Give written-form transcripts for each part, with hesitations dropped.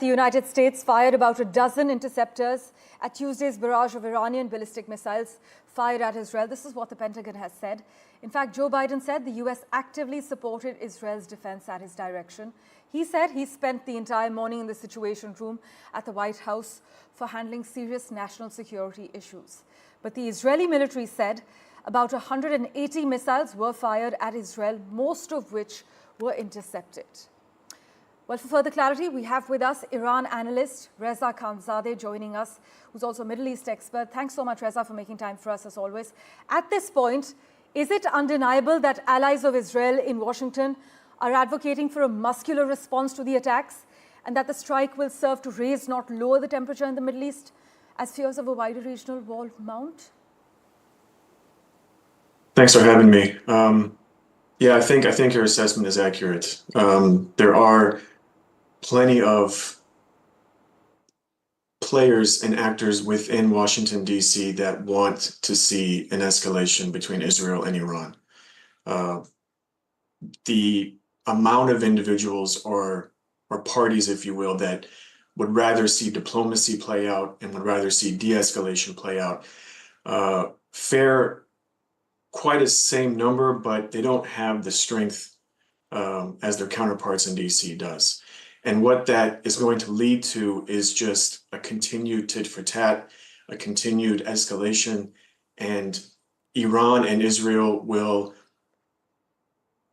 The United States fired about a dozen interceptors at Tuesday's barrage of Iranian ballistic missiles fired at Israel. This is what the Pentagon has said. In fact, Joe Biden said the U.S. actively supported Israel's defense at his direction. He said he spent the entire morning in the Situation Room at the White House for handling serious national security issues. But the Israeli military said about 180 missiles were fired at Israel, most of which were intercepted. Well, for further clarity, we have with us Iran analyst Reza Khanzadeh joining us, who's also a Middle East expert. Thanks so much, Reza, for making time for us as always. At this point, is it undeniable that allies of Israel in Washington are advocating for a muscular response to the attacks and that the strike will serve to raise, not lower, the temperature in the Middle East as fears of a wider regional war mount? Thanks for having me. Yeah, I think your assessment is accurate. There are plenty of players and actors within Washington, D.C. that want to see an escalation between Israel and Iran. The amount of individuals or parties, if you will, that would rather see diplomacy play out and would rather see de-escalation play out, fare quite a same number, but they don't have the strength as their counterparts in DC does. And what that is going to lead to is just a continued tit for tat, a continued escalation, and Iran and Israel will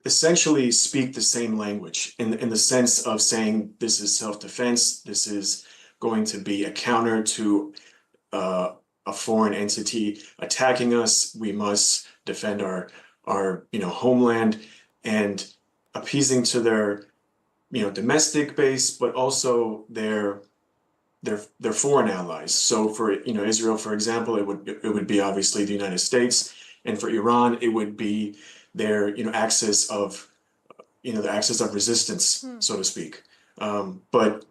essentially speak the same language in the sense of saying this is self-defense, this is going to be a counter to a foreign entity attacking us. We must defend our homeland, and appeasing to their domestic base, but also their foreign allies. So for Israel, for example, it would be obviously the United States, and for Iran, it would be their axis of resistance, so to speak. But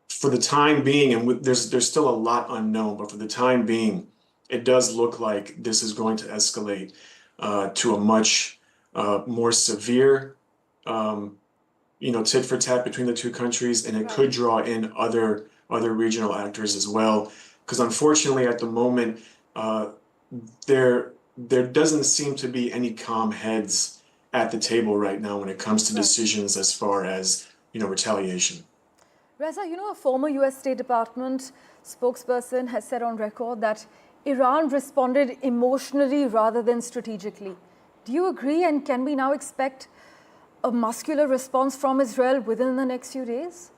for the time being, and there's still a lot unknown, but for the time being, it does look like this is going to escalate to a much more severe tit for tat between the two countries, and it could draw in other regional actors as well. Because unfortunately, at the moment, there doesn't seem to be any calm heads at the table right now when it comes to decisions as far as retaliation. Reza, a former U.S. State Department spokesperson has said on record that Iran responded emotionally rather than strategically. Do you agree, and can we now expect a muscular response from Israel within the next few days?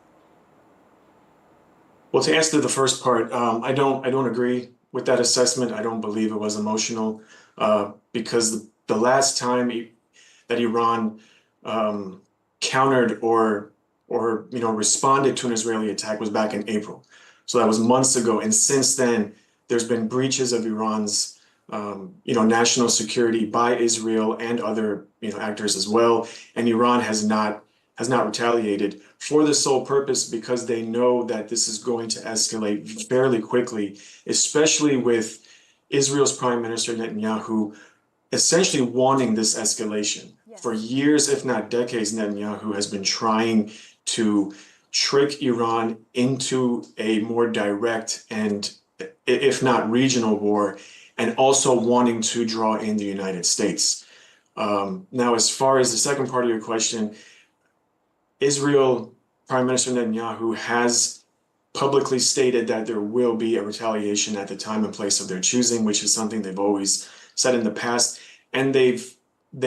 Well, to answer the first part, I don't agree with that assessment. I don't believe it was emotional, because the last time that Iran countered or responded to an Israeli attack was back in April. So that was months ago, and since then there's been breaches of Iran's national security by Israel and other actors as well, and Iran has not retaliated for the sole purpose because they know that this is going to escalate fairly quickly, especially with Israel's Prime Minister Netanyahu essentially wanting this escalation. Yes. For years, if not decades, Netanyahu has been trying to trick Iran into a more direct and, if not regional war, and also wanting to draw in the United States. Now, as far as the second part of your question, Israel Prime Minister Netanyahu has publicly stated that there will be a retaliation at the time and place of their choosing, which is something they've always said in the past, and they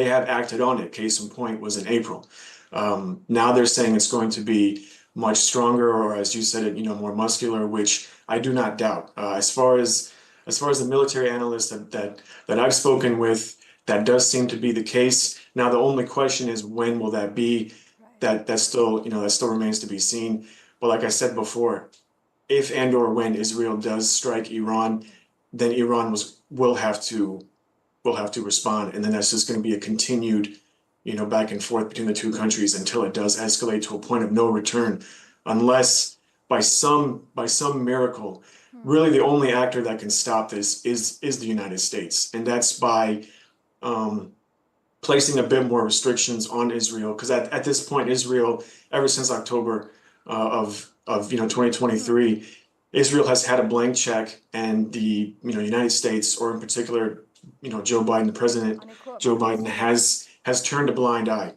have acted on it. Case in point was in April. Now they're saying it's going to be much stronger, or as you said it, more muscular, which I do not doubt. As far as the military analysts that I've spoken with, that does seem to be the case. Now the only question is, when will that be? That still remains to be seen. But like I said before, if and or when Israel does strike Iran, then Iran will have to respond, and then that's just going to be a continued back and forth between the two countries until it does escalate to a point of no return, unless by some miracle, really the only actor that can stop this is the United States, and that's by placing a bit more restrictions on Israel, because at this point, Israel, ever since October of of 2023, Israel has had a blank check, and the United States, or in particular, Joe Biden, the president, Joe Biden has turned a blind eye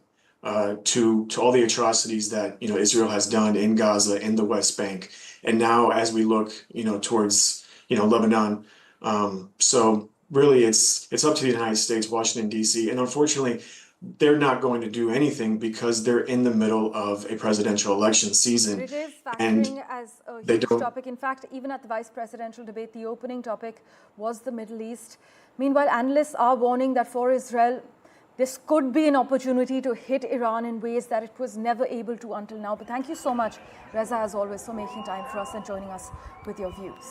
to all the atrocities that Israel has done in Gaza, in the West Bank, and now as we look towards Lebanon. So really, it's up to the United States, Washington D.C., and unfortunately, they're not going to do anything because they're in the middle of a presidential election season. But it is and factoring as a they huge don't. topic. In fact, even at the vice presidential debate, the opening topic was the Middle East. Meanwhile, analysts are warning that for Israel, this could be an opportunity to hit Iran in ways that it was never able to until now. But thank you so much, Reza, as always, for making time for us and joining us with your views.